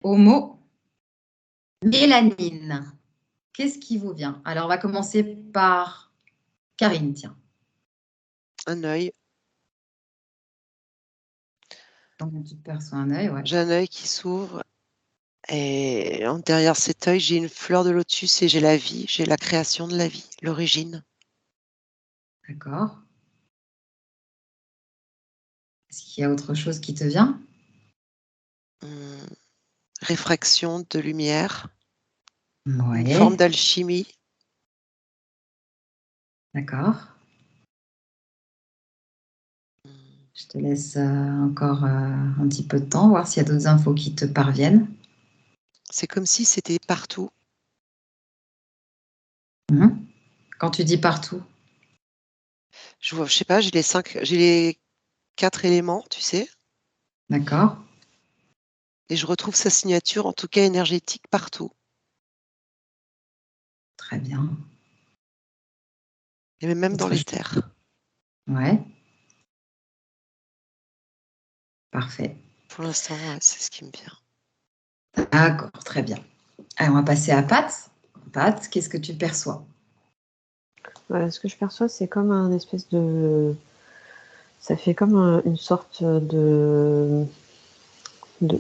au mot mélanine. Qu'est-ce qui vous vient? Alors, on va commencer par Karine, tiens. Un œil. Donc, tu perçois un œil, ouais. J'ai un œil qui s'ouvre et derrière cet œil, j'ai une fleur de lotus et j'ai la vie, j'ai la création de la vie, l'origine. D'accord. Est-ce qu'il y a autre chose qui te vient? Réfraction de lumière, une forme Ouais, d'alchimie. d'accord. Je te laisse encore un petit peu de temps, voir s'il y a d'autres infos qui te parviennent. C'est comme si c'était partout. Quand tu dis partout. Je sais pas, j'ai les 4 éléments, tu sais, D'accord. et je retrouve sa signature, en tout cas énergétique, partout. Très bien. Et même dans Autre les chose. terres. Ouais. Parfait. Pour l'instant, ouais, c'est ce qui me vient. D'accord, très bien. Allez, on va passer à Pat. Pat, qu'est-ce que tu perçois? Ce que je perçois, c'est comme un espèce de... Ça fait comme une sorte de...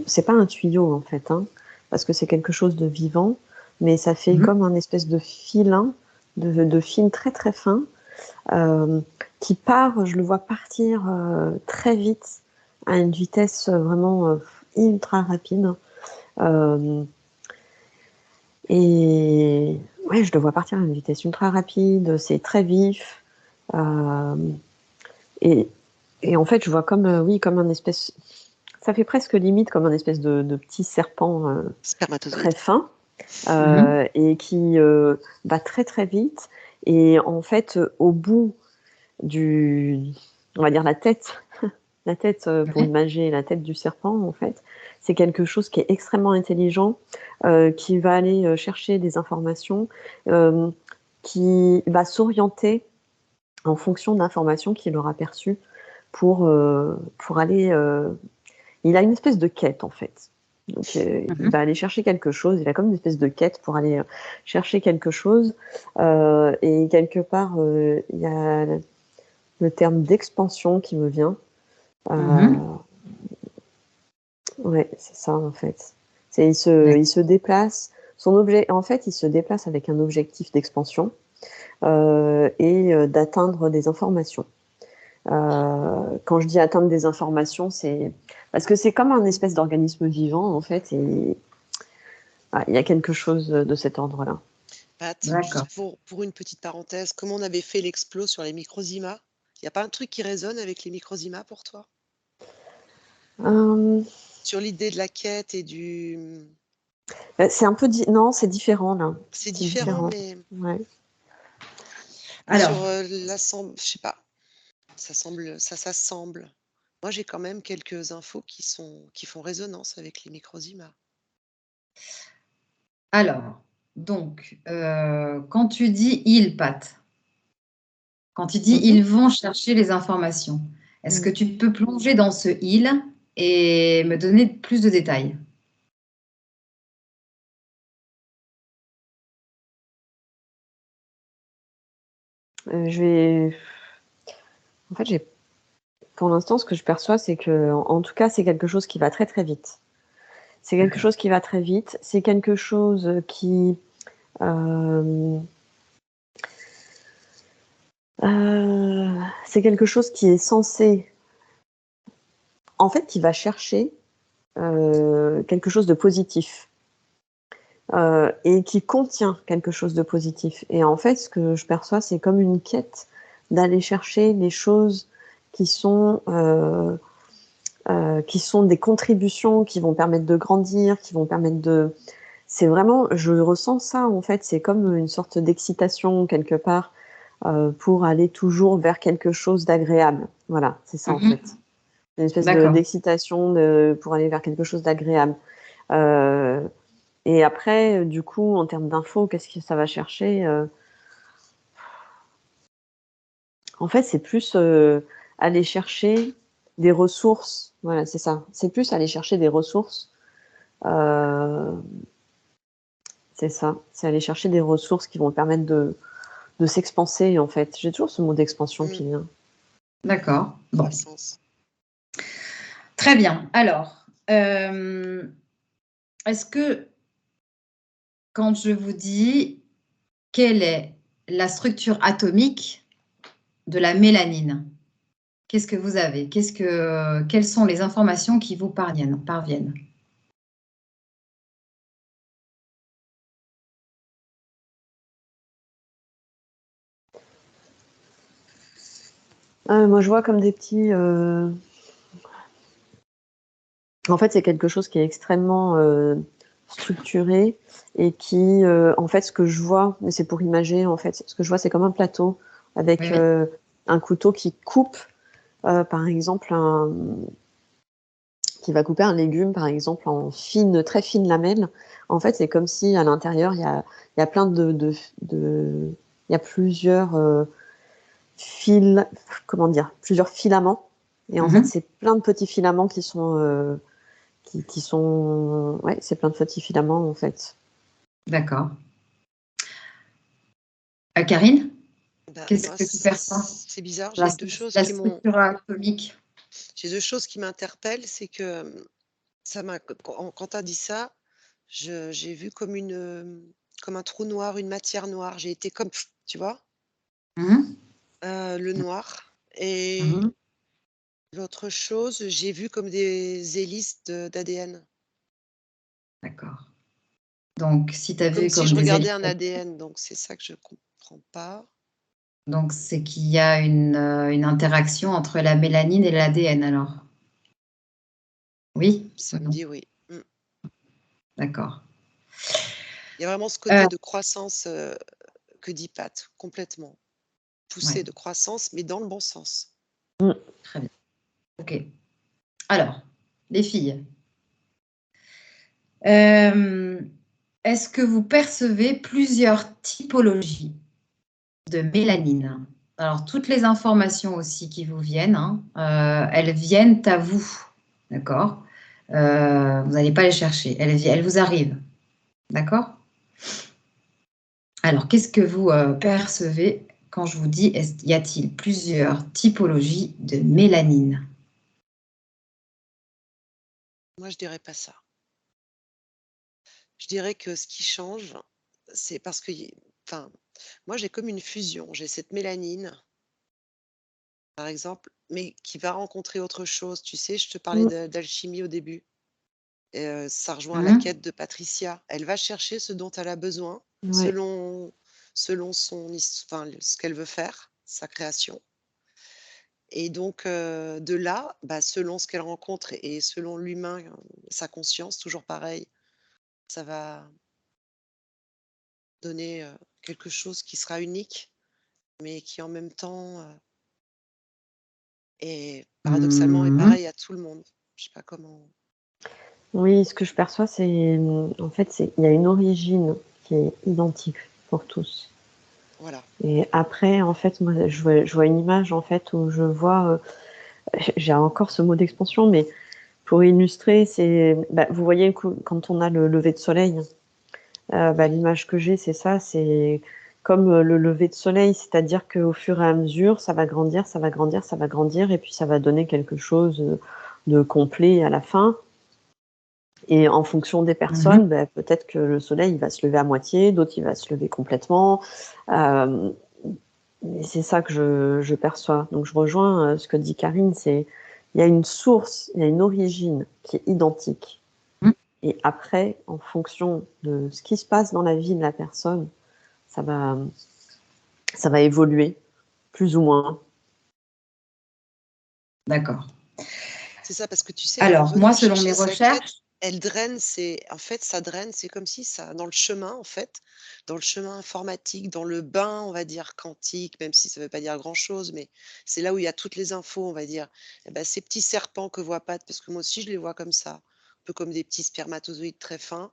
C'est pas un tuyau, en fait, hein, parce que c'est quelque chose de vivant, mais ça fait comme un espèce de filin, de fil très très fin, qui part, je le vois partir très vite, à une vitesse vraiment ultra rapide. Et ouais, je le vois partir à une vitesse ultra rapide, c'est très vif. Euh, et, et en fait, je vois comme, oui, comme un espèce. Ça fait presque limite comme un espèce de petit serpent très Spermatozoïde. fin et qui va très très vite. Et en fait, au bout on va dire la tête pour Ouais. imager la tête du serpent, en fait, c'est quelque chose qui est extrêmement intelligent, qui va aller chercher des informations, qui va s'orienter en fonction d'informations qu'il aura perçues pour aller. Il a une espèce de quête, en fait. Donc, il va aller chercher quelque chose. Il a comme une espèce de quête pour aller chercher quelque chose. Et quelque part, il y a le terme d'expansion qui me vient. Ouais, c'est ça, en fait. Il se déplace. Son objet, en fait, il se déplace avec un objectif d'expansion et d'atteindre des informations. Quand je dis atteindre des informations, c'est parce que c'est comme un espèce d'organisme vivant, en fait, et il y a quelque chose de cet ordre-là. Pat, D'accord. juste pour une petite parenthèse, comme on avait fait l'explo sur les microzymas, il n'y a pas un truc qui résonne avec les microzymas pour toi? Sur l'idée de la quête et du... C'est un peu... Non, c'est différent, là. C'est C'est différent, différent. mais Ouais. Alors, sur l'assemble, je sais pas, ça s'assemble. Moi, j'ai quand même quelques infos qui font résonance avec les microzymas. donc, quand tu dis ils, Pat, quand tu dis Mhm. ils vont chercher les informations, est-ce que Mhm. tu peux plonger dans ce ils et me donner plus de détails? Je vais... En fait, pour l'instant, ce que je perçois, c'est que, en tout cas, c'est quelque chose qui va très très vite. C'est quelque D'accord. chose qui va très vite. C'est quelque chose qui c'est quelque chose qui est censé, en fait, qui va chercher quelque chose de positif et qui contient quelque chose de positif. Et en fait, ce que je perçois, c'est comme une quête d'aller chercher les choses qui sont des contributions qui vont permettre de grandir, qui vont permettre de... C'est vraiment, je ressens ça en fait, c'est comme une sorte d'excitation quelque part pour aller toujours vers quelque chose d'agréable. Voilà, c'est ça en fait. Une espèce D'accord. d'excitation pour aller vers quelque chose d'agréable. Euh, et après, du coup, en termes d'infos, qu'est-ce que ça va chercher En fait, c'est plus aller chercher des ressources. Voilà, c'est ça. C'est plus aller chercher des ressources C'est ça, c'est aller chercher des ressources qui vont permettre de s'expanser, en fait. J'ai toujours ce mot d'expansion qui vient. D'accord. Bon. Croissance. Très bien. Alors, est-ce que quand je vous dis quelle est la structure atomique de la mélanine, qu'est-ce que vous avez? Quelles sont les informations qui vous parviennent? Moi, je vois comme des petits... En fait, c'est quelque chose qui est extrêmement structuré et qui, en fait, ce que je vois, mais c'est pour imager, en fait, ce que je vois, c'est comme un plateau avec Oui, oui. un couteau qui coupe, par exemple, qui va couper un légume, par exemple, en très fines lamelles. En fait, c'est comme si à l'intérieur, il y a plein il y a plusieurs plusieurs filaments. Et en fait, c'est plein de petits filaments qui sont, ouais, c'est plein de petits filaments, en fait. D'accord. Karine, qu'est-ce Moi, que tu perçois? c'est bizarre, La, j'ai deux choses la qui m'ont... structure atomique. J'ai deux choses qui m'interpellent, c'est que ça m'a quand tu as dit ça, j'ai vu comme un trou noir, une matière noire. J'ai été comme, tu vois, le noir. Et l'autre chose, j'ai vu comme des hélices d'ADN. D'accord. Donc, si tu as Comme vu si comme je des regardais hélices, un ADN, donc c'est ça que je comprends pas. donc c'est qu'il y a une interaction entre la mélanine et l'ADN alors. Oui? Ça me Non. dit oui. D'accord. Il y a vraiment ce côté de croissance que dit Pat, complètement. Poussée Ouais, de croissance, mais dans le bon sens. très bien. Ok. Alors, les filles, est-ce que vous percevez plusieurs typologies de mélanine? Alors, toutes les informations aussi qui vous viennent, elles viennent à vous, d'accord? Vous n'allez pas les chercher, elles vous arrivent, d'accord? Alors, qu'est-ce que vous percevez quand je vous dis, y a-t-il plusieurs typologies de mélanine? Moi, je dirais pas ça. Je dirais que ce qui change, c'est parce que, enfin, moi, j'ai comme une fusion. J'ai cette mélanine, par exemple, mais qui va rencontrer autre chose. Tu sais, je te parlais d'alchimie au début. Ça rejoint la quête de Patricia. Elle va chercher ce dont elle a besoin Ouais. selon ce qu'elle veut faire, sa création. Et donc, de là, selon ce qu'elle rencontre et selon l'humain, sa conscience, toujours pareil, ça va donner quelque chose qui sera unique, mais qui en même temps est paradoxalement est pareil à tout le monde. Je sais pas comment. Oui, ce que je perçois, en fait, il y a une origine qui est identique pour tous. Voilà. Et après, en fait, moi, je vois une image, en fait, où je vois, j'ai encore ce mot d'expansion, mais pour illustrer, vous voyez, quand on a le lever de soleil, l'image que j'ai, c'est ça, c'est comme le lever de soleil, c'est-à-dire qu'au fur et à mesure, ça va grandir, ça va grandir, ça va grandir, et puis ça va donner quelque chose de complet à la fin. Et en fonction des personnes, peut-être que le soleil, il va se lever à moitié, d'autres, il va se lever complètement. Et c'est ça que je perçois. Donc, je rejoins ce que dit Karine, il y a une source, il y a une origine qui est identique. Et après, en fonction de ce qui se passe dans la vie de la personne, ça va évoluer, plus ou moins. D'accord. C'est ça, parce que tu sais, en Alors, moi, venant selon mes chercher sa quête, recherches, elle draine, ça draine, c'est comme si ça, dans le chemin, en fait, dans le chemin informatique, dans le bain, on va dire, quantique, même si ça ne veut pas dire grand-chose, mais c'est là où il y a toutes les infos, on va dire. Eh ben, ces petits serpents que voit Pat, parce que moi aussi, je les vois comme ça, un peu comme des petits spermatozoïdes très fins,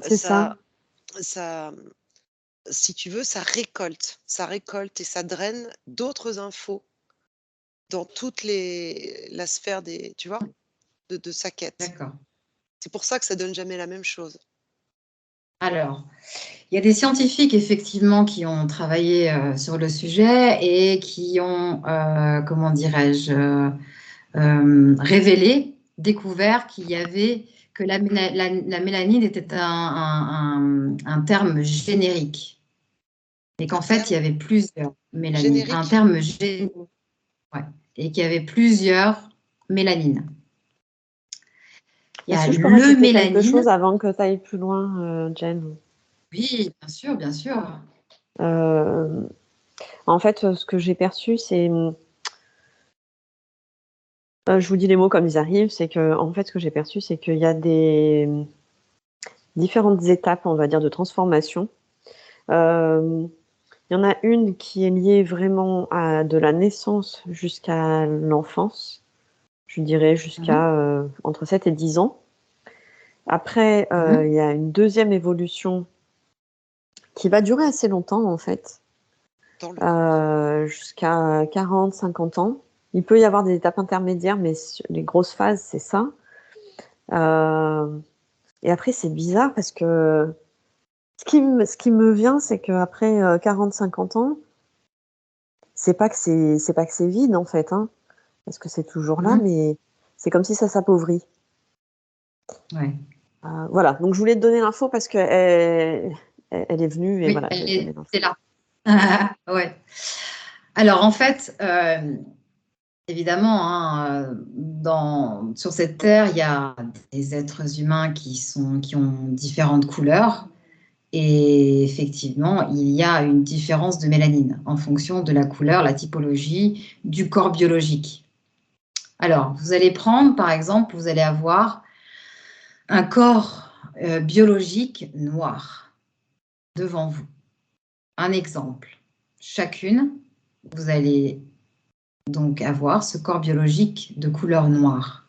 C'est ça. ça, si tu veux, ça récolte et ça draine d'autres infos dans toute la sphère tu vois, de sa quête. d'accord. C'est pour ça que ça donne jamais la même chose. Alors, il y a des scientifiques, effectivement, qui ont travaillé sur le sujet et qui ont, comment dirais-je, révélé, découvert qu'il y avait que la mélanine était un terme générique et qu'en fait, il y avait plusieurs mélanines. Un Générique? terme générique, ouais, et qu'il y avait plusieurs mélanines. Il y Est-ce a que je peux le rajouter quelque mélanine. chose avant que tu ailles plus loin, Jen? Oui, bien sûr, bien sûr. En fait, ce que j'ai perçu, c'est... je vous dis les mots comme ils arrivent, c'est que, en fait, ce que j'ai perçu, c'est qu'il y a des différentes étapes, on va dire, de transformation. Il y en a une qui est liée vraiment à de la naissance jusqu'à l'enfance, je dirais jusqu'à entre 7 et 10 ans. Après, il y a une deuxième évolution qui va durer assez longtemps, en fait, jusqu'à 40, 50 ans. Il peut y avoir des étapes intermédiaires, mais les grosses phases, c'est ça. Et après, c'est bizarre parce que ce qui me vient, c'est qu'après 40, 50 ans, c'est pas que c'est vide, en fait, hein, parce que c'est toujours là, mais c'est comme si ça s'appauvrit. Ouais. Voilà, donc je voulais te donner l'info parce qu'elle est venue et Oui, voilà, je vais te donner l'info. c'est là. Ouais. Alors, en fait, évidemment, hein, sur cette terre, il y a des êtres humains qui ont différentes couleurs. Et effectivement, il y a une différence de mélanine en fonction de la couleur, la typologie du corps biologique. Alors, vous allez prendre, par exemple, vous allez avoir un corps biologique noir devant vous. Un exemple. Chacune, vous allez donc avoir ce corps biologique de couleur noire.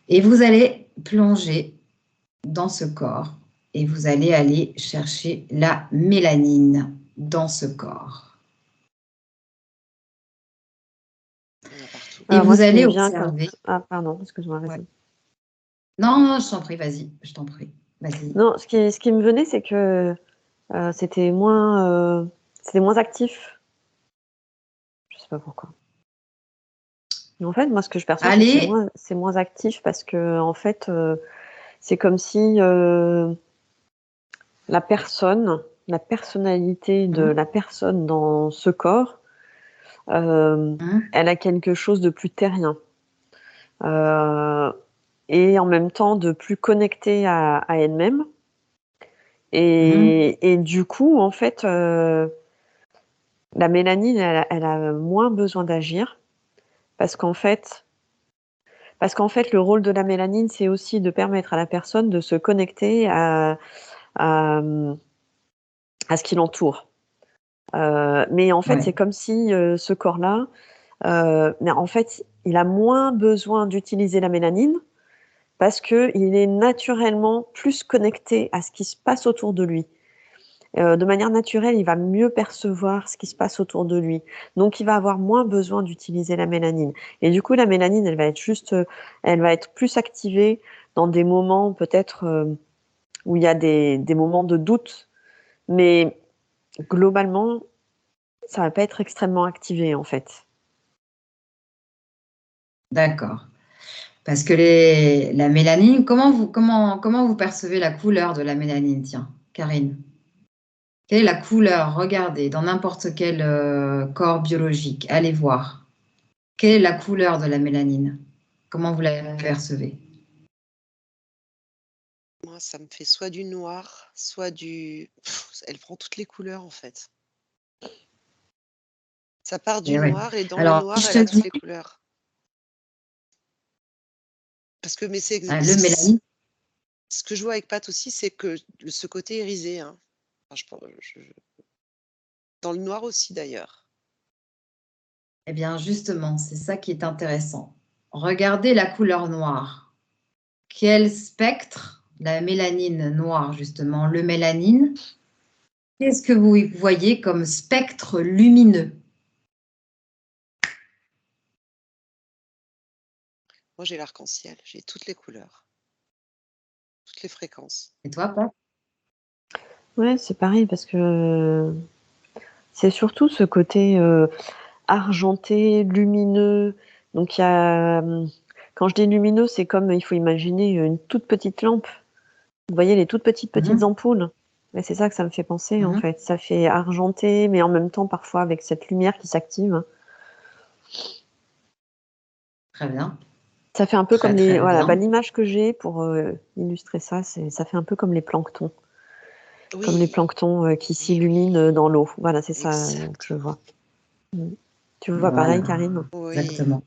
Et vous allez plonger dans ce corps et vous allez aller chercher la mélanine dans ce corps. Il y en a partout. Et Alors moi, vous ce qui allez me vient comme... observer. Ah, pardon, excuse-moi, vas-y. Ouais. Non, je t'en prie, vas-y, je t'en prie, vas-y. Non, ce qui me venait, c'est que c'était moins actif. Je sais pas pourquoi. Mais en fait, moi, ce que je perçois, c'est que Allez, c'est moins actif parce que, en fait, c'est comme si la personnalité de la personne dans ce corps, elle a quelque chose de plus terrien. Et en même temps de plus connecté à elle-même. Et du coup, en fait, la mélanine, elle a moins besoin d'agir parce qu'en fait, le rôle de la mélanine, c'est aussi de permettre à la personne de se connecter à ce qui l'entoure. Mais en fait, ouais. c'est comme si ce corps-là, mais en fait, il a moins besoin d'utiliser la mélanine parce qu'il est naturellement plus connecté à ce qui se passe autour de lui. De manière naturelle, il va mieux percevoir ce qui se passe autour de lui. Donc, il va avoir moins besoin d'utiliser la mélanine. Et du coup, la mélanine, elle va être plus activée dans des moments peut-être où il y a des moments de doute. Mais globalement, ça va pas être extrêmement activé, en fait. D'accord. Parce que la mélanine, comment vous percevez la couleur de la mélanine, tiens, Karine? Quelle est la couleur? Regardez, dans n'importe quel corps biologique, allez voir. Quelle est la couleur de la mélanine? Comment vous la percevez? Moi, ça me fait soit du noir, soit du... elle prend toutes les couleurs, en fait. Ça part du Eh ouais. noir et dans le Alors, si noir, je elle te a toutes dis les couleurs. Parce que, mais c'est le mélanine, ce que je vois avec Pat aussi, c'est que ce côté irisé, hein. Enfin, dans le noir aussi, d'ailleurs. eh bien, justement, c'est ça qui est intéressant. Regardez la couleur noire. Quel spectre, la mélanine noire, justement, le mélanine, qu'est-ce que vous voyez comme spectre lumineux? Moi, j'ai l'arc-en-ciel, j'ai toutes les couleurs, toutes les fréquences. Et toi, Pat? Ouais, c'est pareil parce que c'est surtout ce côté argenté, lumineux. Donc il y a, quand je dis lumineux, c'est comme il faut imaginer une toute petite lampe. Vous voyez les toutes petites Mhm, ampoules? Et c'est ça que ça me fait penser en mhm. fait. Ça fait argenté, mais en même temps parfois avec cette lumière qui s'active. Très bien. Ça fait un peu comme Très, très voilà, bien. l'image que j'ai pour illustrer ça, ça fait un peu comme les planctons. Comme les Oui, planctons qui eh oui, s'illuminent dans l'eau. Voilà, c'est ça que je vois. exactement. Mm. Tu vois pareil, Voilà, Karine? Oui. exactement.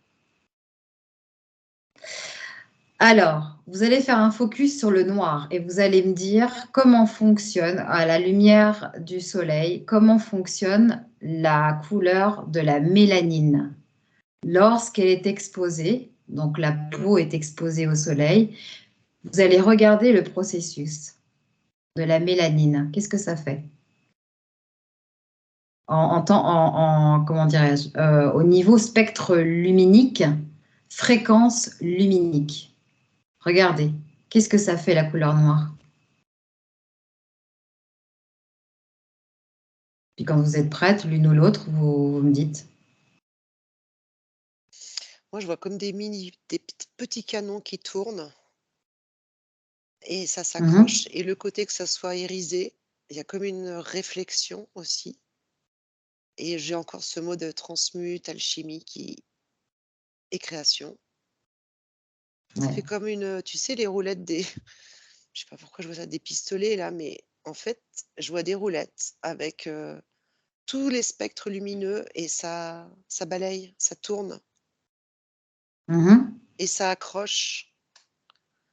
Alors, vous allez faire un focus sur le noir et vous allez me dire comment fonctionne, à la lumière du soleil, comment fonctionne la couleur de la mélanine lorsqu'elle est exposée. Donc, la peau est exposée au soleil. Vous allez regarder le processus de la mélanine. Qu'est-ce que ça fait comment dirais-je, au niveau spectre luminique, fréquence luminique. Regardez, qu'est-ce que ça fait la couleur noire? Puis quand vous êtes prête, l'une ou l'autre, vous me dites. Moi, je vois comme des petits canons qui tournent et ça Mhm. s'accroche. Et le côté que ça soit irisé, il y a comme une réflexion aussi. Et j'ai encore ce mot de transmute, alchimie et création. Ça Ouais. fait comme tu sais, les roulettes je sais pas pourquoi je vois ça, des pistolets là, mais en fait, je vois des roulettes avec tous les spectres lumineux et ça balaye, ça tourne Mhm. et ça accroche.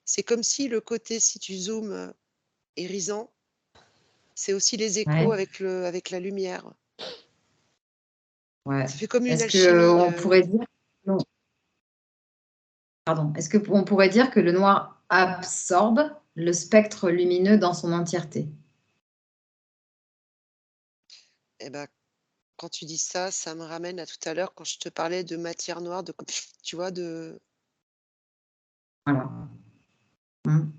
C'est comme si le côté, si tu zoomes, irisant, c'est aussi les échos Ouais. avec la lumière. Ouais. Ça fait comme une Est-ce que alchimie. on pourrait dire non, pardon. Est-ce que on pourrait dire que le noir absorbe le spectre lumineux dans son entièreté? Eh ben, quand tu dis ça, ça me ramène à tout à l'heure quand je te parlais de matière noire, tu vois, Voilà. Mhm.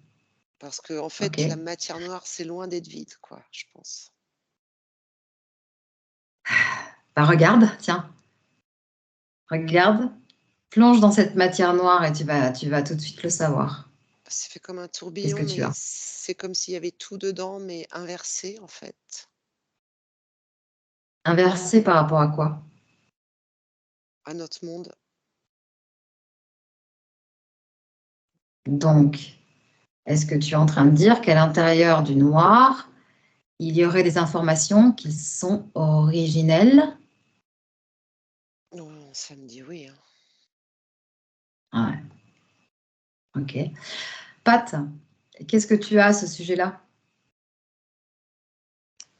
parce que en Ok. fait, la matière noire, c'est loin d'être vide, quoi, je pense. Bah, regarde, tiens, regarde, plonge dans cette matière noire et tu vas tout de suite le savoir. Ça fait comme un Qu'est-ce que tourbillon, tu mais as? c'est comme s'il y avait tout dedans, mais inversé, en fait, Inversé par rapport à quoi? à notre monde. Donc, est-ce que tu es en train de dire qu'à l'intérieur du noir, il y aurait des informations qui sont originelles? Non, ça me dit oui, hein. Ouais, ok. Pat, qu'est-ce que tu as à ce sujet-là?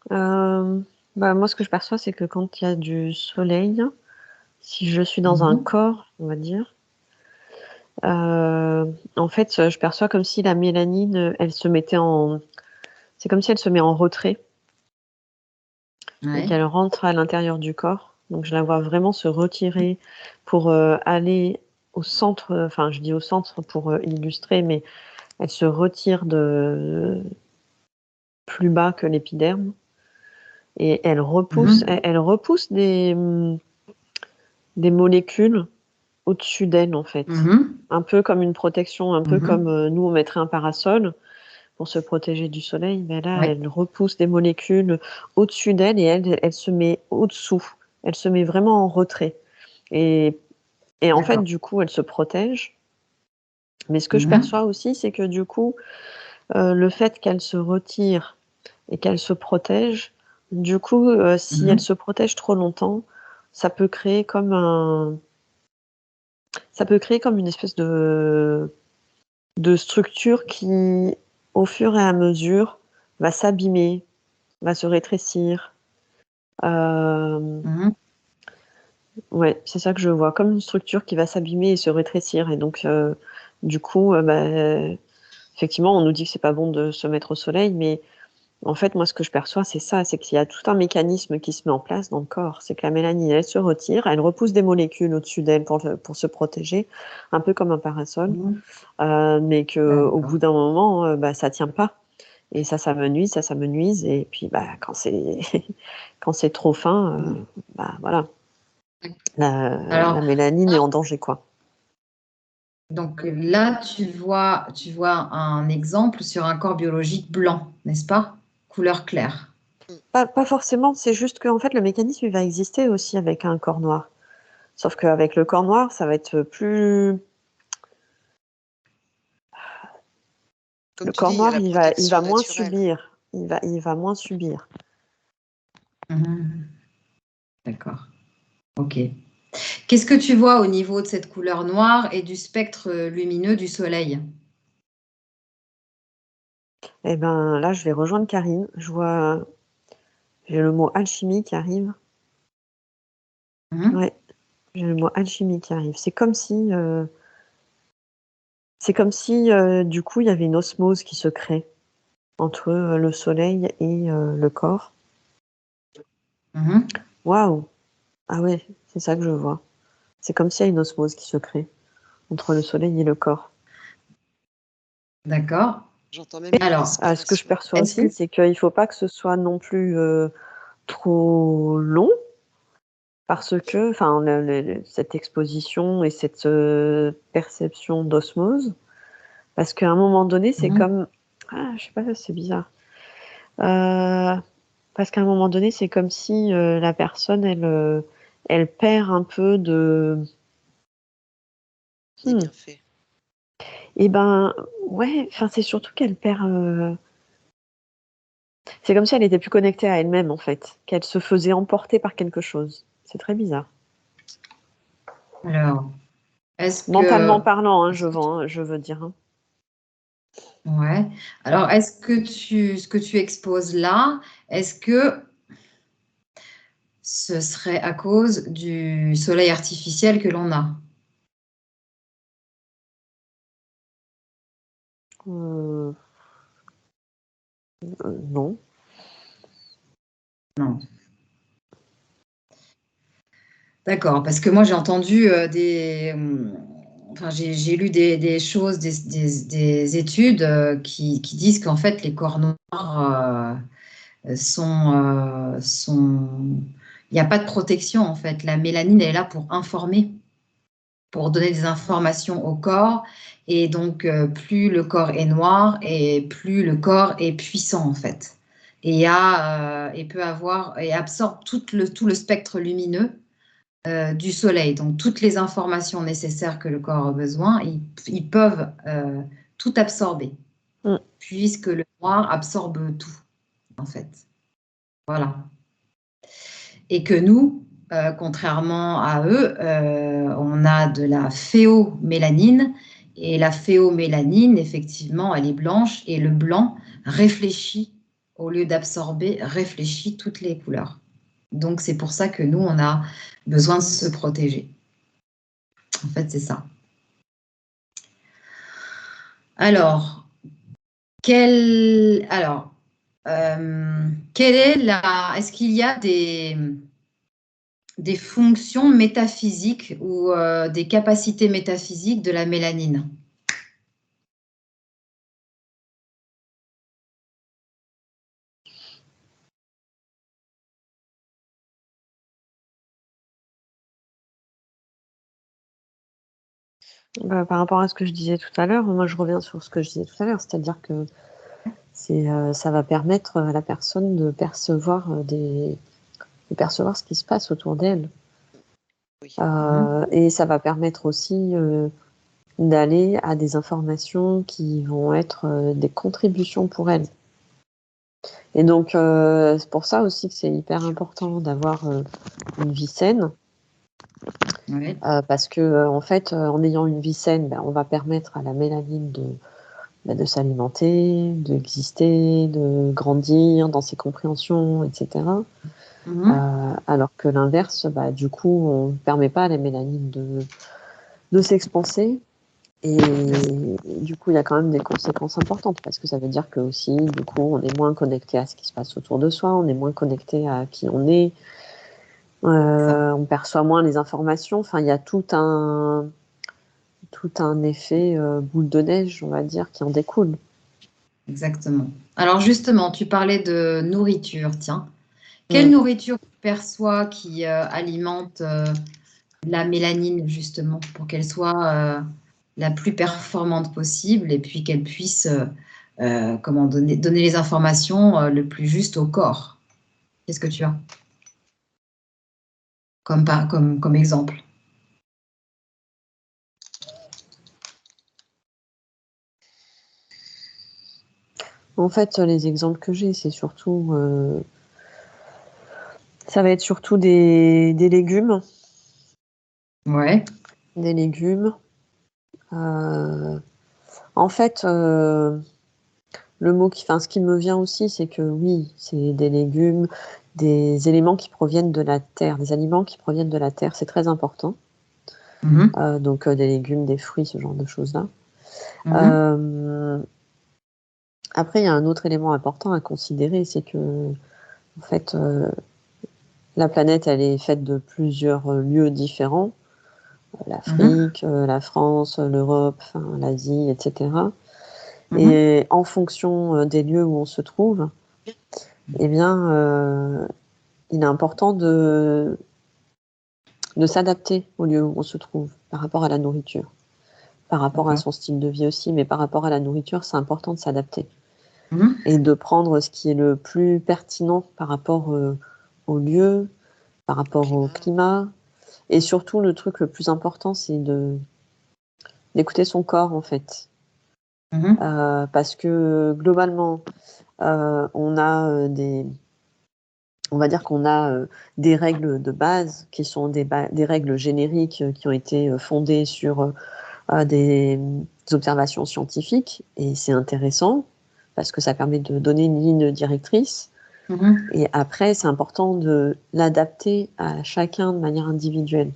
Bah, moi, ce que je perçois, c'est que quand il y a du soleil, si je suis dans un Mhm. corps, on va dire, en fait, je perçois comme si la mélanine, elle se mettait c'est comme si elle se met en retrait et Ouais. qu'elle rentre à l'intérieur du corps. Donc, je la vois vraiment se retirer pour aller au centre. Enfin, je dis au centre pour illustrer, mais elle se retire de plus bas que l'épiderme et Mhm. elle repousse des molécules au-dessus d'elle, en fait. Mhm. Un peu comme une protection, un peu comme Mhm. nous, on mettrait un parasol pour se protéger du soleil. Mais là, Oui, elle repousse des molécules au-dessus d'elle et elle se met au-dessous. Elle se met vraiment en retrait. Et, et en fait, d'accord. du coup, elle se protège. Mais ce que je Mhm. perçois aussi, c'est que du coup, le fait qu'elle se retire et qu'elle se protège, du coup, si elle Mhm. se protège trop longtemps, ça peut créer ça peut créer comme une espèce de structure qui, au fur et à mesure, va s'abîmer, va se rétrécir. Mhm. Ouais, c'est ça que je vois, comme une structure qui va s'abîmer et se rétrécir. Et donc, du coup, bah, effectivement, on nous dit que c'est pas bon de se mettre au soleil, mais En fait, moi, ce que je perçois, c'est ça, c'est qu'il y a tout un mécanisme qui se met en place dans le corps. C'est que la mélanine, elle se retire, elle repousse des molécules au-dessus d'elle pour se protéger, un peu comme un parasol, Mhm. mais qu'au bout D'accord. d'un moment, ça tient pas. Et ça ça m'amenuise. Et puis, quand c'est quand c'est trop fin, Mhm. voilà, la Alors, mélanine est en danger, quoi. donc là, tu vois un exemple sur un corps biologique blanc, n'est-ce pas? Couleur claire. Pas forcément, c'est juste qu'en fait, le mécanisme, il va exister aussi avec un corps noir. Sauf qu'avec le corps noir, ça va être plus... Comme Le tu dis, corps il y a noir, la il va protection moins naturelle. subir. Il va moins subir. Mhm. D'accord. Ok. Qu'est-ce que tu vois au niveau de cette couleur noire et du spectre lumineux du soleil? Et ben là, je vais rejoindre Karine. J'ai le mot alchimie qui arrive. Mhm. Ouais, j'ai le mot alchimie qui arrive. C'est comme si, du coup, il y avait une osmose qui se crée entre le soleil et le corps. Mhm. Waouh! Ah ouais, c'est ça que je vois. C'est comme s'il y a une osmose qui se crée entre le soleil et le corps. D'accord. J'entends même une Alors, Ce que je respiration. perçois est-ce que... aussi, c'est qu'il ne faut pas que ce soit non plus trop long, parce que, enfin, cette exposition et cette perception d'osmose, parce qu'à un moment donné, c'est Mhm. comme, ah, je sais pas, c'est bizarre. Parce qu'à un moment donné, c'est comme si la personne, elle perd un peu de. Des Hmm. bienfaits. Eh ben, ouais, enfin, c'est surtout qu'elle perd. C'est comme si elle était plus connectée à elle-même, en fait, qu'elle se faisait emporter par quelque chose. C'est très bizarre. Alors, est-ce que... Mentalement parlant, hein, est-ce que je veux dire. Hein. Ouais. Alors, est-ce que ce que tu exposes là, est-ce que ce serait à cause du soleil artificiel que l'on a? Euh, non. Non. D'accord, parce que moi j'ai entendu enfin j'ai lu des choses, des études qui disent qu'en fait les corps noirs il n'y a pas de protection en fait. La mélanine elle est là pour informer, pour donner des informations au corps, et donc plus le corps est noir et plus le corps est puissant en fait. Et peut avoir et absorbe tout le spectre lumineux du soleil. Donc, toutes les informations nécessaires que le corps a besoin, ils peuvent tout absorber, Mm. puisque le noir absorbe tout, en fait. Voilà. Et que nous, contrairement à eux, on a de la phéomélanine. Et la phéomélanine, effectivement, elle est blanche. Et le blanc réfléchit, au lieu d'absorber, réfléchit toutes les couleurs. Donc, c'est pour ça que nous, on a besoin de se protéger. En fait, c'est ça. Alors, quelle est est-ce qu'il y a des fonctions métaphysiques ou des capacités métaphysiques de la mélanine? Par rapport à ce que je disais tout à l'heure, moi je reviens sur ce que je disais tout à l'heure, c'est-à-dire que ça va permettre à la personne de percevoir de percevoir ce qui se passe autour d'elle. Oui. Et ça va permettre aussi d'aller à des informations qui vont être des contributions pour elle. Et donc, c'est pour ça aussi que c'est hyper important d'avoir une vie saine, Oui. parce que en fait, en ayant une vie saine, on va permettre à la mélanine de s'alimenter, d'exister, de grandir dans ses compréhensions, etc. Alors que l'inverse, du coup, on ne permet pas à la mélanine de s'expanser Et du coup, il y a quand même des conséquences importantes parce que ça veut dire que aussi, du coup, on est moins connecté à ce qui se passe autour de soi, on est moins connecté à qui on est, on perçoit moins les informations. Enfin, il y a tout un effet boule de neige, on va dire, qui en découle. Exactement. Alors justement, tu parlais de nourriture, tiens. Quelle nourriture tu perçois qui alimente la mélanine, justement, pour qu'elle soit la plus performante possible et puis qu'elle puisse comment donner les informations le plus juste au corps? Qu'est-ce que tu as comme exemple? En fait, les exemples que j'ai, c'est surtout, ça va être surtout des légumes. Ouais. Des légumes. En fait, ce qui me vient aussi, c'est que oui, c'est des légumes, des éléments qui proviennent de la terre, des aliments qui proviennent de la terre, c'est très important. Mhm. Donc des légumes, des fruits, ce genre de choses-là. Mhm. Après, il y a un autre élément important à considérer, c'est que en fait, la planète, elle est faite de plusieurs lieux différents. Mhm. L'Afrique, la France, l'Europe, enfin, l'Asie, etc. Mhm. Et en fonction des lieux où on se trouve, eh bien, il est important de s'adapter au lieu où on se trouve par rapport à la nourriture, par rapport à D'accord. son style de vie aussi, mais par rapport à la nourriture, c'est important de s'adapter Mhm. et de prendre ce qui est le plus pertinent par rapport au lieu, par rapport au climat. Et surtout, le truc le plus important, c'est d'écouter son corps, en fait. Mhm. Parce que globalement, on a on va dire qu'on a des règles de base qui sont des règles génériques qui ont été fondées sur des observations scientifiques. Et c'est intéressant parce que ça permet de donner une ligne directrice. Mhm. Et après, c'est important de l'adapter à chacun de manière individuelle.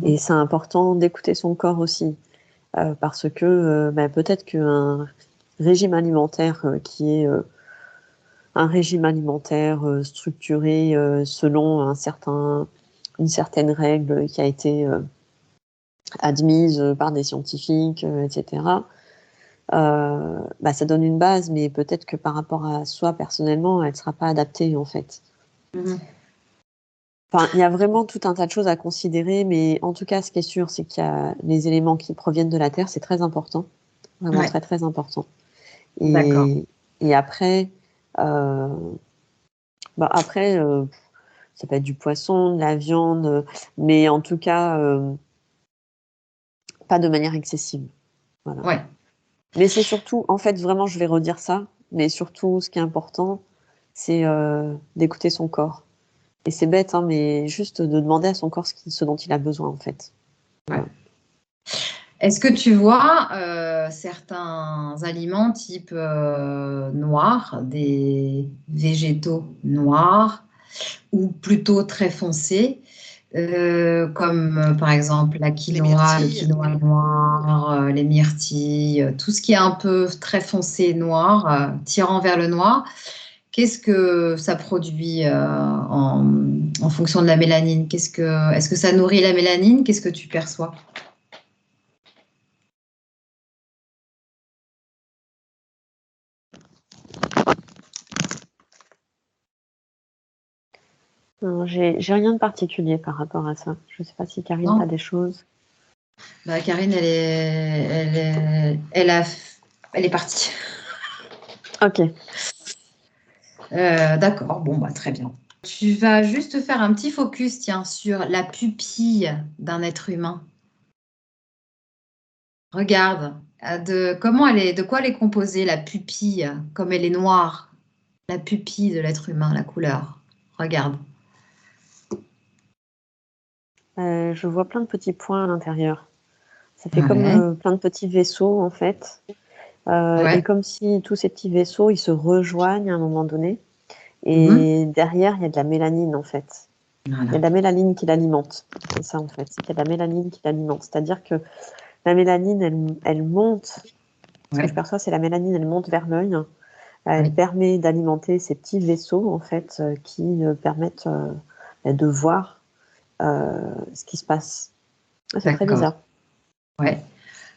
Et c'est important d'écouter son corps aussi. Parce que peut-être qu'un régime alimentaire qui est un régime alimentaire structuré selon une certaine règle qui a été admise par des scientifiques, etc. Ça donne une base, mais peut-être que par rapport à soi personnellement, elle ne sera pas adaptée en fait. Mhm. Enfin, il y a vraiment tout un tas de choses à considérer, mais en tout cas, ce qui est sûr, c'est qu'il y a les éléments qui proviennent de la Terre, c'est très important, vraiment Ouais. très très important. D'accord. Et après, euh, après, ça peut être du poisson, de la viande, mais en tout cas, pas de manière excessive. Voilà. Ouais. Mais c'est surtout, en fait, vraiment, je vais redire ça, mais surtout, ce qui est important, c'est d'écouter son corps. Et c'est bête, hein, mais juste de demander à son corps ce dont il a besoin, en fait. Ouais. Voilà. Est-ce que tu vois certains aliments type noirs, des végétaux noirs ou plutôt très foncés, comme par exemple la Les quinoa, le myrtilles, quinoa noir, les myrtilles, tout ce qui est un peu très foncé noir, tirant vers le noir, qu'est-ce que ça produit en fonction de la mélanine? Est-ce que ça nourrit la mélanine? Qu'est-ce que tu perçois? Non, j'ai rien de particulier par rapport à ça. Je sais pas si Karine, tu as Non. des choses. Bah, Karine, elle est partie. Ok. D'accord, bon, bah, très bien. Tu vas juste faire un petit focus, tiens, sur la pupille d'un être humain. Regarde, de quoi elle est composée, la pupille, comme elle est noire, la pupille de l'être humain, la couleur. Regarde. Je vois plein de petits points à l'intérieur. Ça fait comme Ouais, plein de petits vaisseaux, en fait. Et ouais. comme si tous ces petits vaisseaux, ils se rejoignent à un moment donné. Mhm. Et derrière, il y a de la mélanine, en fait. Il y a Voilà. de la mélanine qui l'alimente. C'est ça, en fait. C'est qu'il y a de la mélanine qui l'alimente. C'est-à-dire que La mélanine, elle monte. Ce que je Ouais. perçois, c'est la mélanine, elle monte vers l'œil. Elle Oui. permet d'alimenter ces petits vaisseaux, en fait, qui permettent de voir ce qui se passe. C'est très D'accord. bizarre. Ouais.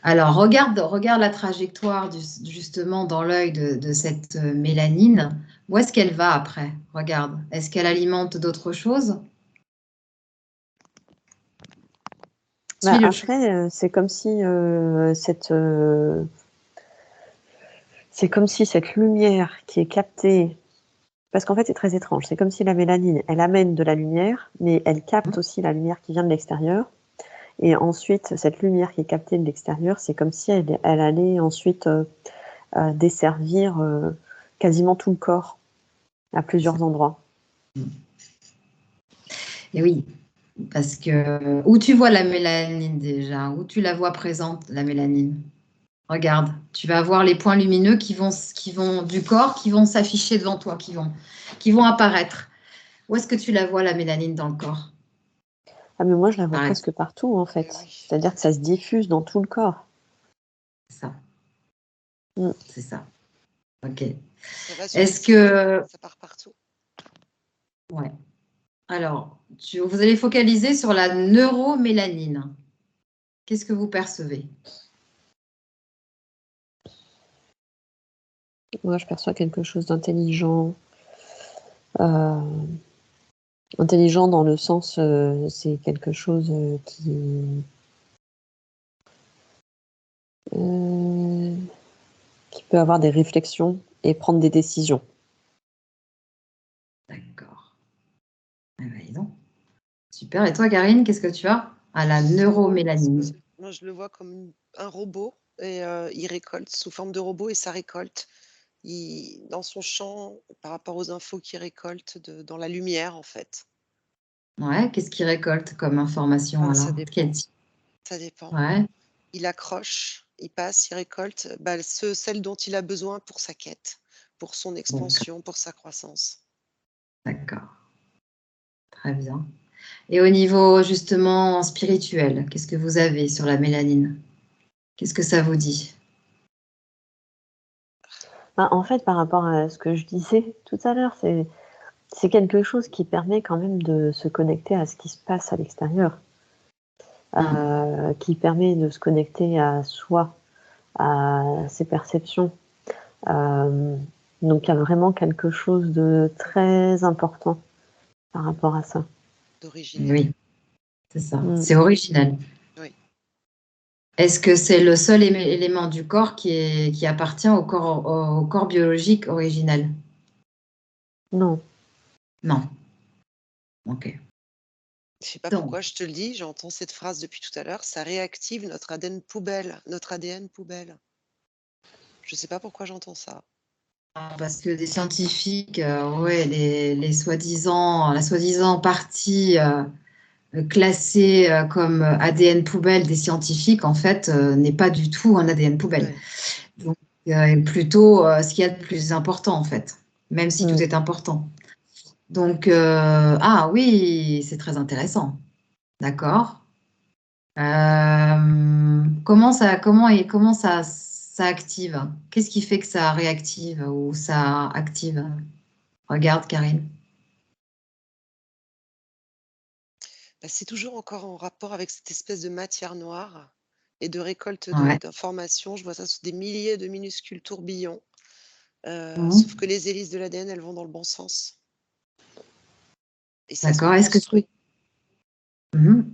Alors, regarde la trajectoire justement dans l'œil de cette mélanine. Où est-ce qu'elle va après? Regarde. Est-ce qu'elle alimente d'autres choses? Bah, Suis le chemin. après, c'est comme si cette lumière qui est captée, parce qu'en fait c'est très étrange, c'est comme si la mélanine, elle amène de la lumière, mais elle capte aussi la lumière qui vient de l'extérieur. Et ensuite, cette lumière qui est captée de l'extérieur, c'est comme si elle allait ensuite desservir quasiment tout le corps à plusieurs endroits. Et oui, parce que où tu vois la mélanine déjà, où tu la vois présente, la mélanine. Regarde, tu vas voir les points lumineux qui vont du corps, qui vont s'afficher devant toi, qui vont apparaître. Où est-ce que tu la vois, la mélanine, dans le corps? Ah, mais moi je la vois Pareil, presque partout en Ah fait. oui, C'est-à-dire que ça se diffuse dans tout le corps. c'est ça, Mm. c'est ça. Ok. ça va sur les Est-ce cellules, que... ça part partout. Ouais. Alors, vous allez focaliser sur la neuromélanine. Qu'est-ce que vous percevez? Moi je perçois quelque chose d'intelligent. Euh, Intelligent dans le sens, c'est quelque chose euh, qui peut avoir des réflexions et prendre des décisions. D'accord. Ah bah, dis donc. Super. Et toi, Karine, qu'est-ce que tu as? À la neuromélanine. Moi, je le vois comme un robot et il récolte sous forme de robot et ça récolte. Dans son champ, par rapport aux infos qu'il récolte dans la lumière, en fait. Ouais, qu'est-ce qu'il récolte comme information Ah, ça alors? Quel dépend. type? Ça dépend. Ouais, Il accroche, il passe, il récolte celle dont il a besoin pour sa quête, pour son d'accord. expansion, pour sa croissance. D'accord. Très bien. Et au niveau justement spirituel, qu'est-ce que vous avez sur la mélanine? Qu'est-ce que ça vous dit? Bah, en fait, par rapport à ce que je disais tout à l'heure, c'est quelque chose qui permet quand même de se connecter à ce qui se passe à l'extérieur, qui permet de se connecter à soi, à ses perceptions. Donc il y a vraiment quelque chose de très important par rapport à ça. D'original. Oui, c'est ça. Mm. C'est original. Oui. Est-ce que c'est le seul élément du corps qui appartient au corps biologique originel? Non. Non. Ok. Je sais pas Donc, pourquoi je te le dis, j'entends cette phrase depuis tout à l'heure, ça réactive notre ADN poubelle, notre ADN poubelle. Je sais pas pourquoi j'entends ça. parce que des scientifiques, ouais, la soi-disant partie classée comme ADN poubelle des scientifiques, en fait, n'est pas du tout un ADN poubelle. Ouais. Donc, plutôt ce qu'il y a de plus important, en fait, même si tout Mm. est important. Donc, ah oui, c'est très intéressant. D'accord. Comment ça active? Qu'est-ce qui fait que ça réactive ou ça active? Regarde, Karine. C'est toujours encore en rapport avec cette espèce de matière noire et de récolte Ouais. d'informations. Je vois ça sous des milliers de minuscules tourbillons. Sauf Mhm. que les hélices de l'ADN, elles vont dans le bon sens. Et ça se D'accord. construit. Mhm.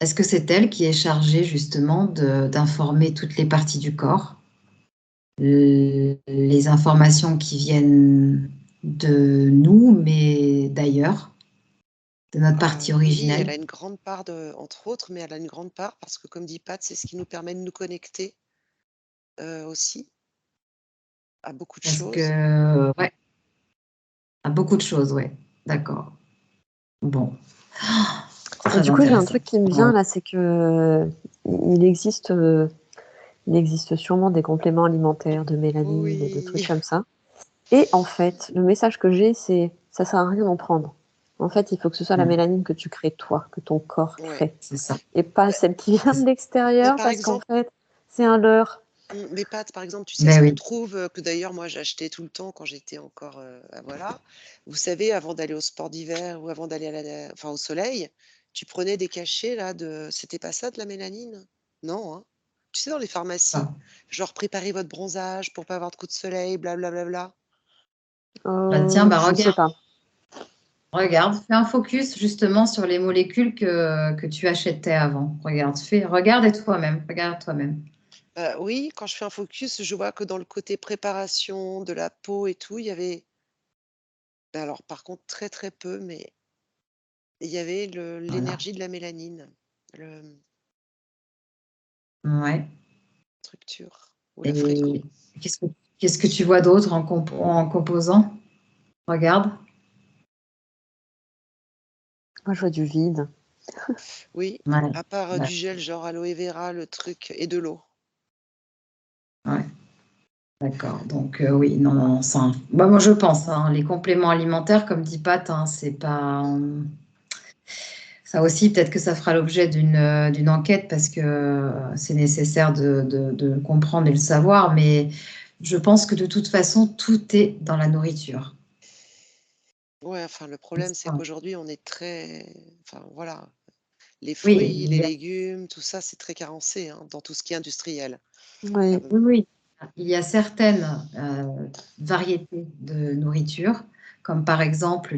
Est-ce que c'est elle qui est chargée justement d'informer toutes les parties du corps, les informations qui viennent de nous, mais d'ailleurs, de notre partie Oui, elle originelle? a une grande part entre autres, mais elle a une grande part parce que, comme dit Pat, c'est ce qui nous permet de nous connecter aussi à beaucoup de Parce choses. que, ouais, à beaucoup de choses, ouais. D'accord. Bon, c'est Et très du coup, j'ai un intéressant. truc qui me vient là, c'est que il existe, il existe sûrement des compléments alimentaires de mélanine et de trucs Oui, comme ça. Et en fait, le message que j'ai, c'est ça sert à rien d'en prendre. En fait, il faut que ce soit la mélanine que tu crées toi, que ton corps Ouais. crée. C'est ça. Et pas celle qui vient de l'extérieur, par parce qu'en exemple, fait, c'est un leurre. mes pâtes, par exemple, tu sais ce Ben qu'on oui. trouve, que d'ailleurs moi j'achetais tout le temps quand j'étais encore, voilà. Vous savez, avant d'aller au sport d'hiver ou avant d'aller enfin au soleil, tu prenais des cachets là c'était pas ça de la mélanine? Non, hein? Tu sais dans les pharmacies, genre préparez votre bronzage pour pas avoir de coups de soleil, blablabla. Bah, tiens, Je ne sais pas. regarde, fais un focus justement sur les molécules que tu achetais avant. Regarde toi-même. Oui, quand je fais un focus, je vois que dans le côté préparation de la peau et tout, il y avait alors par contre très, très peu, mais il y avait Voilà. l'énergie de la mélanine, le Ouais. structure ou la Et fréquence. qu'est-ce que tu vois d'autre en composant? Regarde. Moi, je vois du vide. Oui, Ouais. à part, Bah, du gel genre aloe vera, le truc et de l'eau. ouais. D'accord. Donc oui, non, non, ça. Bah, moi je pense, hein, les compléments alimentaires, comme dit Pat, hein, c'est pas. Ça aussi, peut-être que ça fera l'objet d'une enquête parce que c'est nécessaire de le comprendre et le savoir, mais je pense que de toute façon, tout est dans la nourriture. Ouais, enfin le C'est problème, c'est ça. qu'aujourd'hui on est très enfin voilà, les Oui, fruits, les légumes, tout ça, c'est très carencé, hein, dans tout ce qui est industriel. Oui, oui, oui. Il y a certaines variétés de nourriture, comme par exemple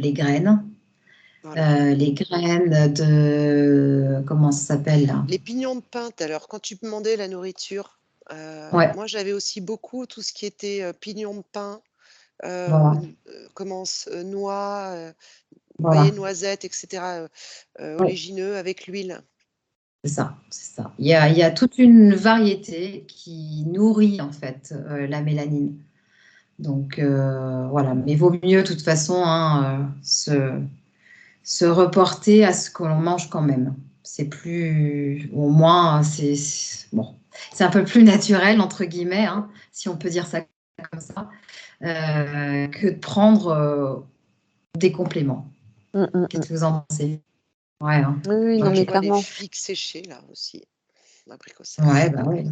Voilà. les graines de, comment ça s'appelle là? Les pignons de pin, tout à l'heure, quand tu me demandais la nourriture, Ouais, moi j'avais aussi beaucoup tout ce qui était, pignons de pin, voilà, noix, vous voyez, voilà. noisettes et cetera, Ouais, oléagineux avec l'huile. c'est ça, c'est ça. Il y a toute une variété qui nourrit en fait la mélanine. Donc voilà, mais vaut mieux de toute façon hein, se reporter à ce que l'on mange quand même. C'est plus, au moins, bon, c'est un peu plus naturel entre guillemets, hein, si on peut dire ça comme ça, que de prendre des compléments. mm. Qu'est-ce que vous en pensez? Ouais, hein. Oui, oui, non, Je mais vois des clairement. figues séchées là aussi, abricots Ouais, sèches. bah ouais.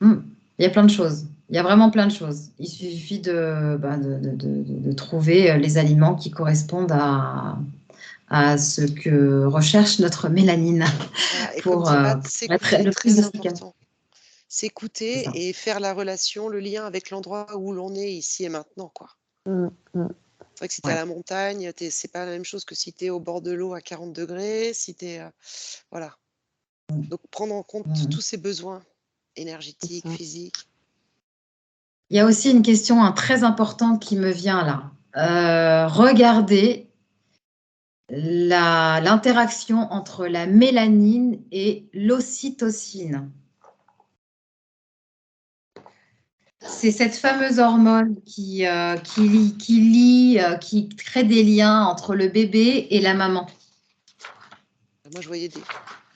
Hmm. Il y a plein de choses. Il y a vraiment plein de choses. Il suffit de trouver les aliments qui correspondent à ce que recherche notre mélanine Voilà et comme pour dit Pat, être s'écouter, le plus très efficace. important. C'est ça. S'écouter et faire la relation, le lien avec l'endroit où l'on est ici et maintenant, quoi. Mm. C'est vrai que si tu es à Ouais. la montagne, c'est pas la même chose que si tu es au bord de l'eau à 40 degrés, si tu es, voilà. Donc prendre en compte Mhm. tous ces besoins C'est énergétiques, ça. physiques. Il y a aussi une question hein, très importante qui me vient là. Regardez l'interaction entre la mélanine et l'ocytocine. C'est cette fameuse hormone qui crée des liens entre le bébé et la maman. Moi, je voyais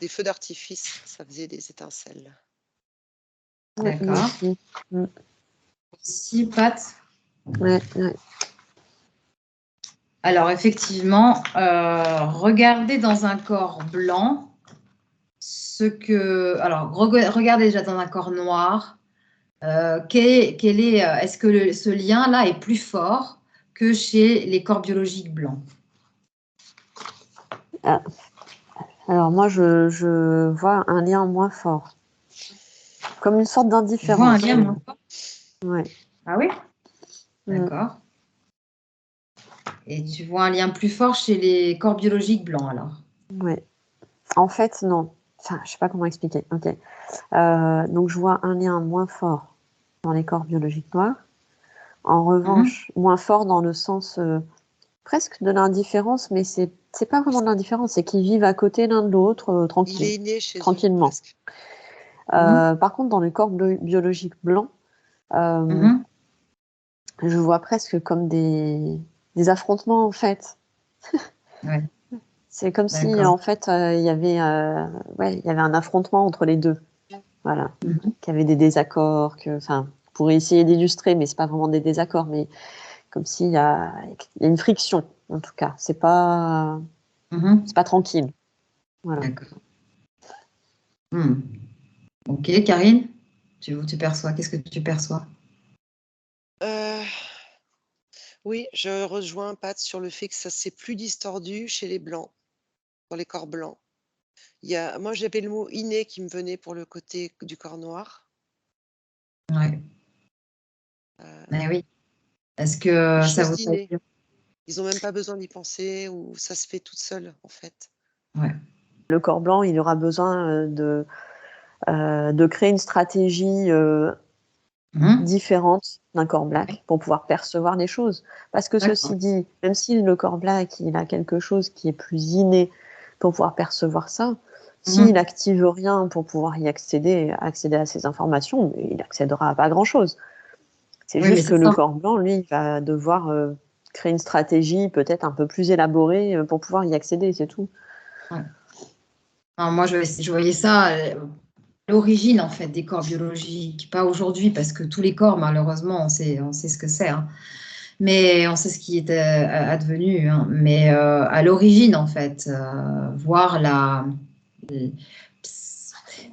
des feux d'artifice, ça faisait des étincelles. Ouais, moi D'accord. aussi. Mm. Si, Pat. Ouais, ouais. Alors, effectivement, regardez dans un corps blanc ce que. Alors, regardez déjà dans un corps noir. Est-ce que ce lien-là est plus fort que chez les corps biologiques blancs? Ah, alors moi, je vois un lien moins fort, comme une sorte Tu vois un d'indifférence lien même. moins fort? Ouais. Ah oui? Mm. D'accord. Et tu vois un lien plus fort chez les corps biologiques blancs, alors? Ouais. En fait, non. Enfin, je sais pas comment expliquer. Ok. Donc, je vois un lien moins fort dans les corps biologiques noirs. En Mhm. revanche, moins fort dans le sens presque de l'indifférence, mais c'est pas vraiment de l'indifférence, c'est qu'ils vivent à côté l'un de l'autre, Il est inné chez eux, tranquillement. presque. Mhm. Par contre, dans le corps biologique blanc, euh, Mhm. je vois presque comme des affrontements en fait. Ouais, C'est comme si d'accord. en fait ouais, il y avait un affrontement entre les deux. Voilà, Mhm. qu'il y avait des désaccords, enfin, pour essayer d'illustrer, mais c'est pas vraiment des désaccords, mais comme s'il y a une friction, en tout cas. C'est pas tranquille. Voilà. D'accord. Ok, Karine, tu perçois, qu'est-ce que tu perçois? Oui, je rejoins Pat sur le fait que ça c'est plus distordu chez les blancs, pour les corps blancs. Moi j'avais le mot inné qui me venait pour le côté du corps noir. Ouais. Euh, Oui. Est-ce Quelque que ça chose vous d'inné. Ils n'ont même pas besoin d'y penser ou ça se fait toute seule en fait. Ouais. Le corps blanc, il aura besoin de créer une stratégie différente d'un corps black pour pouvoir percevoir les choses. Parce que ceci dit, même si le corps black, il a quelque chose qui est plus inné pour pouvoir percevoir ça, s'il n'active rien pour pouvoir y accéder à ces informations, il n'accédera à pas grand-chose. C'est juste que le corps blanc, lui, il va devoir créer une stratégie peut-être un peu plus élaborée pour pouvoir y accéder, c'est tout. Ouais. Alors, moi, je voyais ça à l'origine, en fait, des corps biologiques, pas aujourd'hui, parce que tous les corps, malheureusement, on sait ce que c'est, hein. Mais on sait ce qui est advenu, hein. Mais à l'origine, en fait, voir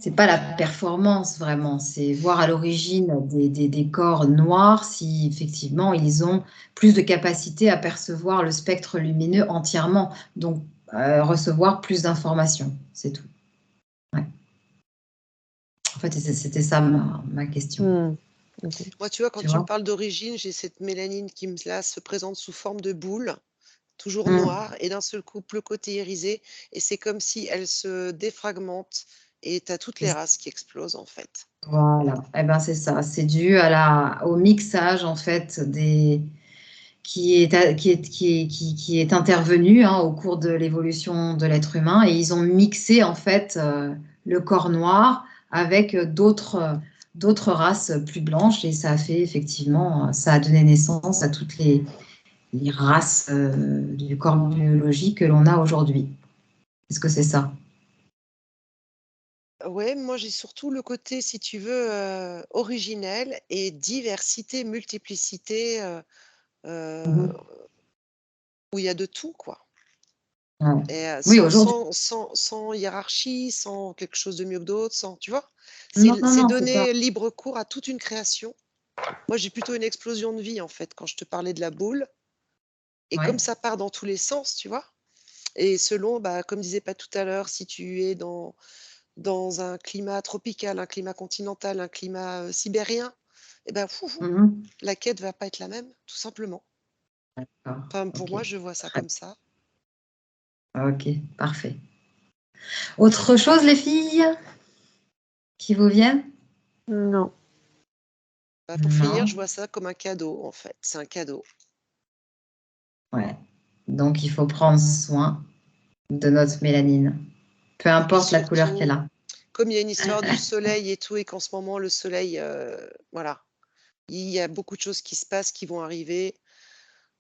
c'est pas la performance vraiment, c'est voir à l'origine des corps noirs si effectivement ils ont plus de capacité à percevoir le spectre lumineux entièrement, donc recevoir plus d'informations, c'est tout. Ouais. En fait, c'était ça ma question. Okay. Moi, tu vois, quand tu me parles d'origine, j'ai cette mélanine qui là se présente sous forme de boule, toujours noire, et d'un seul coup, le côté irisé, et c'est comme si elle se défragmente, et tu as toutes les races qui explosent en fait. Voilà, eh ben, c'est ça, c'est dû au mixage en fait qui est intervenu au cours de l'évolution de l'être humain, et ils ont mixé en fait le corps noir avec d'autres races plus blanches, et ça a fait effectivement, ça a donné naissance à toutes les races du corps biologique que l'on a aujourd'hui. Est-ce que c'est ça? Ouais, moi j'ai surtout le côté, si tu veux, originel et diversité, multiplicité, où il y a de tout, quoi. Ouais. Et Oui, aujourd'hui. sans hiérarchie, sans quelque chose de mieux que d'autres, tu vois? Non, C'est non, non, c'est pas. donner libre cours à toute une création. Moi, j'ai plutôt une explosion de vie, en fait, quand je te parlais de la boule. Et comme Ouais. ça part dans tous les sens, tu vois? Et selon, comme disait Pat tout à l'heure, si tu es dans un climat tropical, un climat continental, un climat sibérien, et la quête va pas être la même, tout simplement. D'accord. Enfin, pour Ok. moi, je vois ça comme ça. Ok, parfait. Autre chose, les filles, qui vous viennent? Non. Pour finir, Non. je vois ça comme un cadeau, en fait. C'est un cadeau. Ouais. Donc, il faut prendre soin de notre mélanine, peu Et puis importe la couleur qu'elle surtout, a. comme il y a une histoire du soleil et tout, et qu'en ce moment, le soleil, voilà, il y a beaucoup de choses qui se passent, qui vont arriver.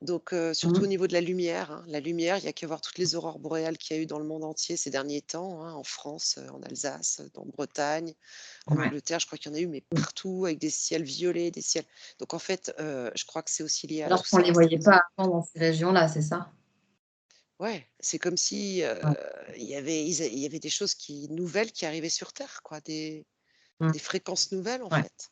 Donc, surtout au niveau de la lumière, hein. La lumière, il y a qu'à voir toutes les aurores boréales qu'il y a eu dans le monde entier ces derniers temps, hein, en France, en Alsace, en Bretagne, en Ouais. Angleterre, je crois qu'il y en a eu, mais partout, avec des ciels violets, des ciels. Donc, en fait, je crois que c'est aussi lié à Alors tout qu'on ne les ça. voyait pas avant dans ces régions-là, c'est ça? Ouais, c'est comme si Ouais. il y avait des choses nouvelles qui arrivaient sur Terre, quoi, des fréquences nouvelles, en Ouais. fait.